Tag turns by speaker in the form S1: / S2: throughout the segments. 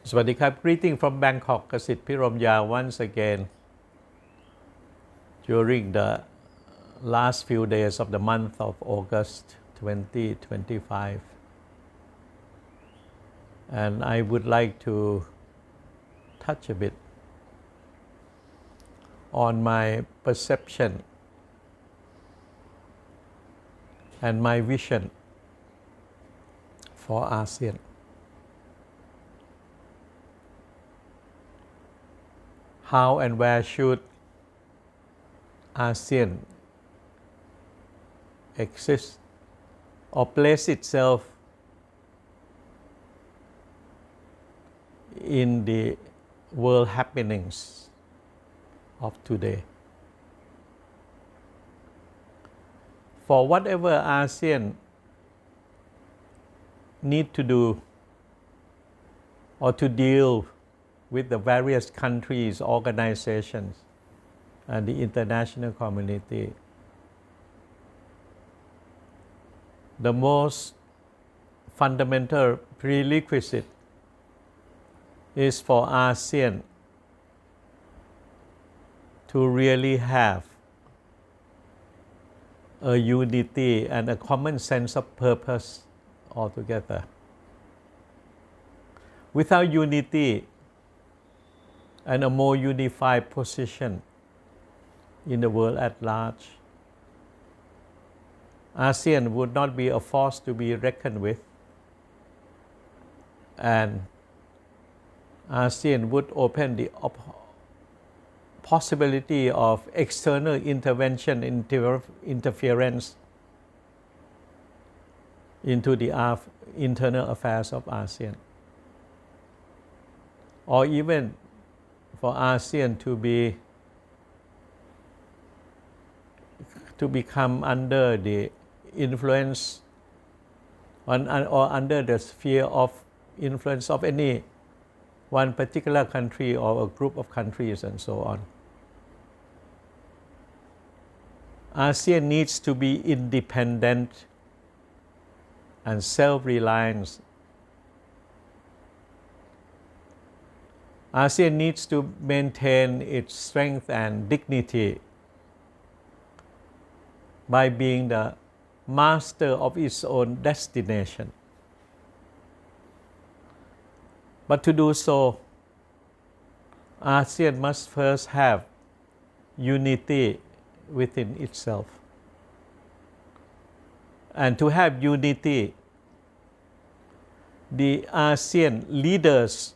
S1: สวัสดีครับ Greeting from Bangkok Kasit Piromya once again during the last few days of the month of August 2025, and I would like to touch a bit on my perception and my vision for ASEAN. How and where should ASEAN exist or place itself in the world happenings of today? For whatever ASEAN need to do or to deal with the various countries, organizations, and the international community, the most fundamental prerequisite is for ASEAN to really have a unity and a common sense of purpose altogether. Without unity and a more unified position in the world at large, ASEAN would not be a force to be reckoned with, and ASEAN would open the possibility of external intervention, interference into the internal affairs of ASEAN, or even for ASEAN to become under the influence or under the sphere of influence of any one particular country or a group of countries and so on. ASEAN needs to be independent and self-reliant. ASEAN needs to maintain its strength and dignity by being the master of its own destination. But to do so, ASEAN must first have unity within itself. And to have unity, the ASEAN leaders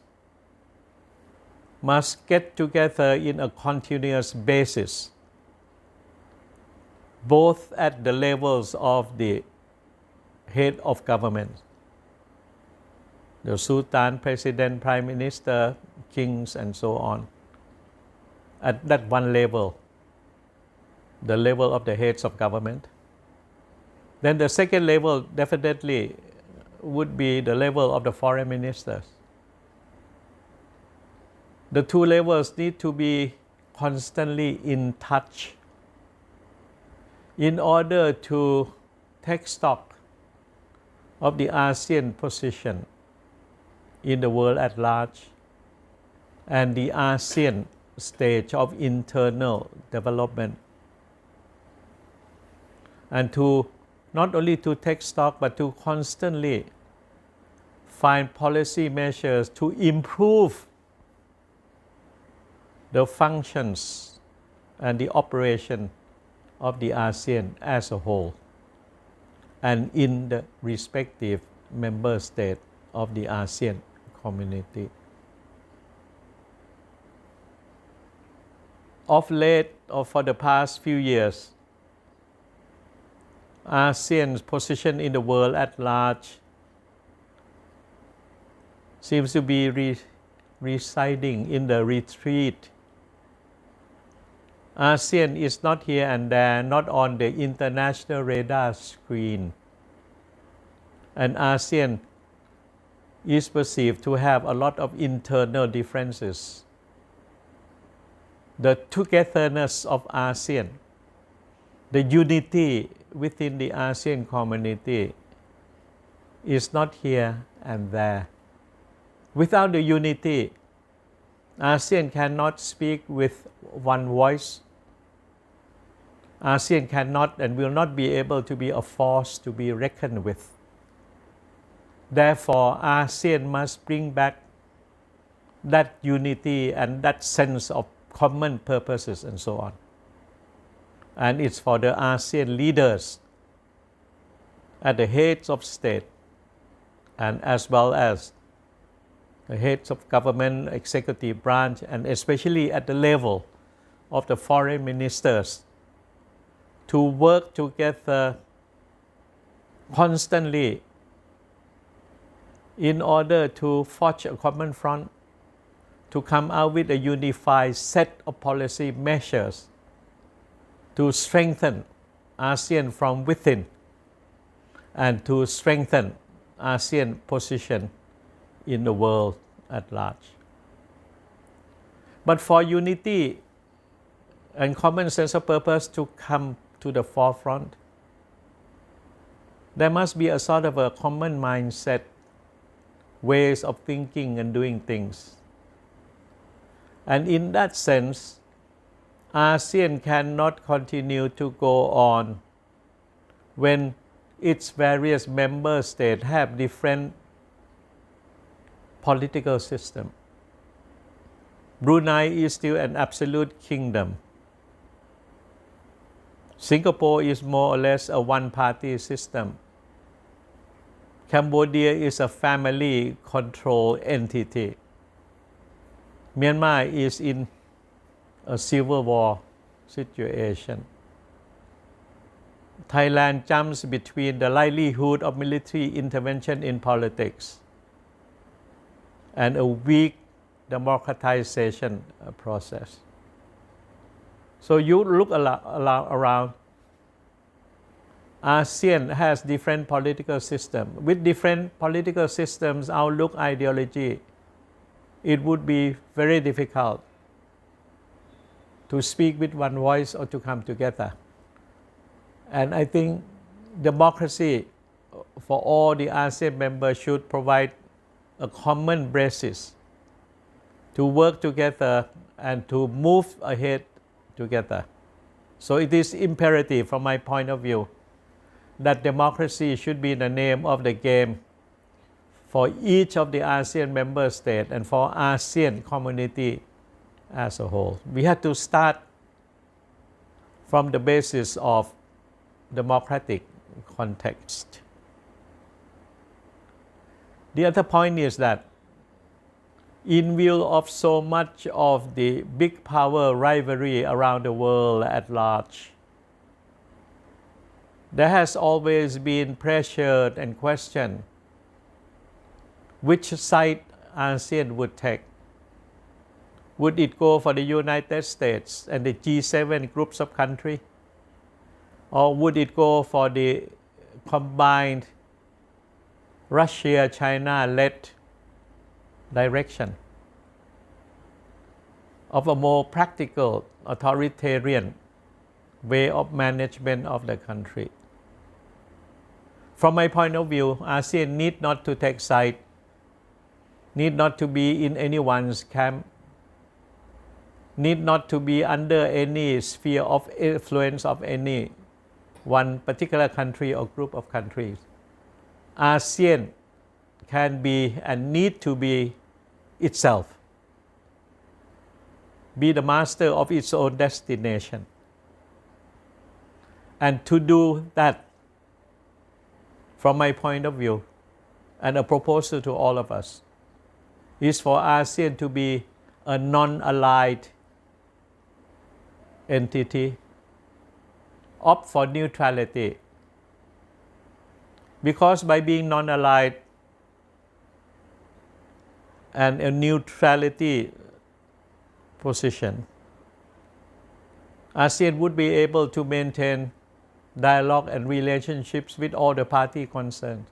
S1: must get together in a continuous basis, both at the levels of the head of government, the Sultan, President, Prime Minister, kings, and so on. At that one level, the level of the heads of government. Then the second level definitely would be the level of the foreign ministers. The two levels need to be constantly in touch in order to take stock of the ASEAN position in the world at large and the ASEAN stage of internal development, and to not only to take stock but to constantly find policy measures to improve the functions and the operation of the ASEAN as a whole and in the respective member state of the ASEAN community. Of late, or for the past few years, ASEAN's position in the world at large seems to be residing in the retreat. ASEAN is not here and there, not on the international radar screen, and ASEAN is perceived to have a lot of internal differences. The togetherness of ASEAN, the unity within the ASEAN community is not here and there. Without the unity, ASEAN cannot speak with one voice. ASEAN cannot and will not be able to be a force to be reckoned with. Therefore, ASEAN must bring back that unity and that sense of common purposes and so on. And it's for the ASEAN leaders at the heads of state and as well as the heads of government, executive branch, and especially at the level of the foreign ministers to work together constantly in order to forge a common front, to come out with a unified set of policy measures to strengthen ASEAN from within and to strengthen ASEAN position in the world at large. But for unity and common sense of purpose to come to the forefront, there must be a sort of a common mindset, ways of thinking and doing things. And in that sense, ASEAN cannot continue to go on when its various member states have different political system. Brunei is still an absolute kingdom. Singapore is more or less a one-party system. Cambodia is a family-controlled entity. Myanmar is in a civil war situation. Thailand jumps between the likelihood of military intervention in politics and a weak democratization process. So you look around, ASEAN has different political systems. With different political systems, outlook, ideology, it would be very difficult to speak with one voice or to come together. And I think democracy for all the ASEAN members should provide a common basis to work together and to move ahead together. So it is imperative from my point of view that democracy should be the name of the game for each of the ASEAN member states and for ASEAN community as a whole. We have to start from the basis of democratic context. The other point is that in view of so much of the big power rivalry around the world at large, there has always been pressure and question which side ASEAN would take. Would it go for the United States and the G7 groups of countries? Or would it go for the combined Russia-China-led direction of a more practical, authoritarian way of management of the country? From my point of view, ASEAN need not to take side, need not to be in anyone's camp, need not to be under any sphere of influence of any one particular country or group of countries. ASEAN can be and need to be itself, be the master of its own destination. And to do that, from my point of view, and a proposal to all of us, is for ASEAN to be a non-aligned entity, opt for neutrality. Because by being non-aligned and a neutrality position, ASEAN would be able to maintain dialogue and relationships with all the parties concerned.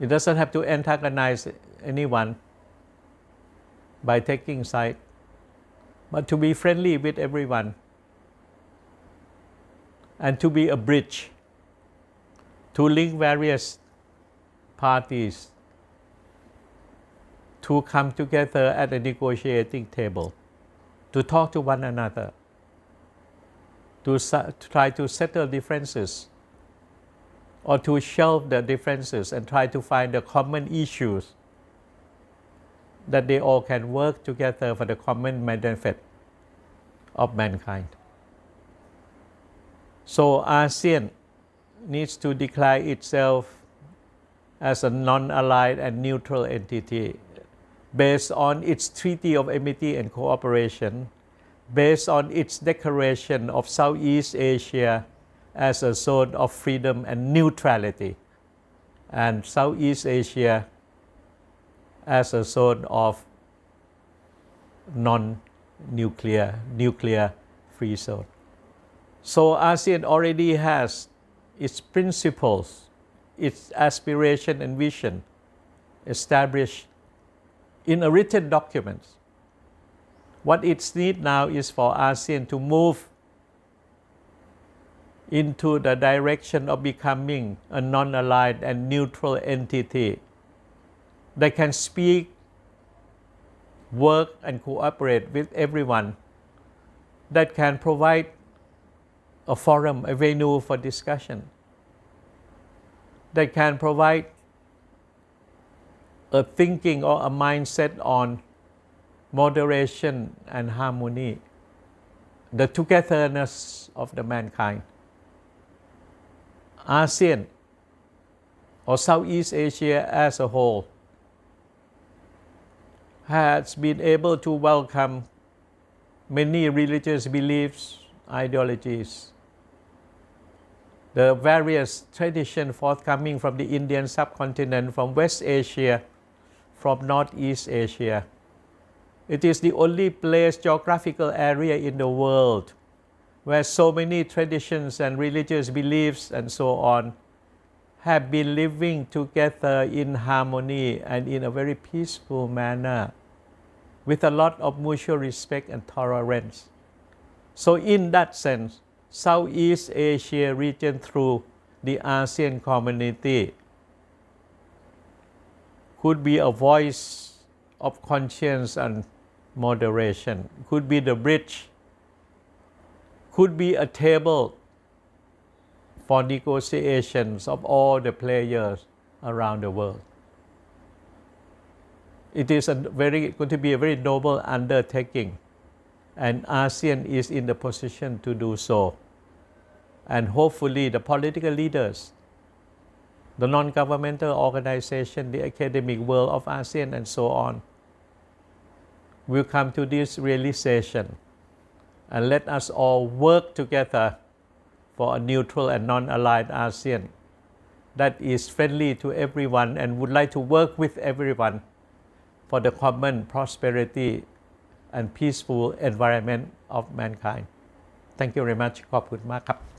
S1: It doesn't have to antagonize anyone by taking side, but to be friendly with everyone and to be a bridge to link various parties to come together at a negotiating table, to talk to one another, to try to settle differences, or to shelve the differences and try to find the common issues that they all can work together for the common benefit of mankind. So ASEAN needs to declare itself as a non-aligned and neutral entity based on its Treaty of Amity and Cooperation, based on its declaration of Southeast Asia as a zone of freedom and neutrality, and Southeast Asia as a zone of non-nuclear, nuclear-free zone. So ASEAN already has its principles, its aspiration and vision established in a written document. What it's need now is for ASEAN to move into the direction of becoming a non-aligned and neutral entity that can speak, work and cooperate with everyone, that can provide a forum, a venue for discussion, that can provide a thinking or a mindset on moderation and harmony, the togetherness of the mankind. ASEAN or Southeast Asia as a whole has been able to welcome many religious beliefs, ideologies, the various traditions forthcoming from the Indian subcontinent, from West Asia, from Northeast Asia. It is the only place, geographical area in the world where so many traditions and religious beliefs and so on have been living together in harmony and in a very peaceful manner with a lot of mutual respect and tolerance. So in that sense, Southeast Asia region through the ASEAN community could be a voice of conscience and moderation, could be the bridge, could be a table for negotiations of all the players around the world. It is going to be a very noble undertaking, and ASEAN is in the position to do so. And hopefully the political leaders, the non-governmental organization, the academic world of ASEAN and so on, will come to this realization, and let us all work together for a neutral and non-aligned ASEAN that is friendly to everyone and would like to work with everyone for the common prosperity and peaceful environment of mankind. Thank you very much. ขอบคุณมากครับ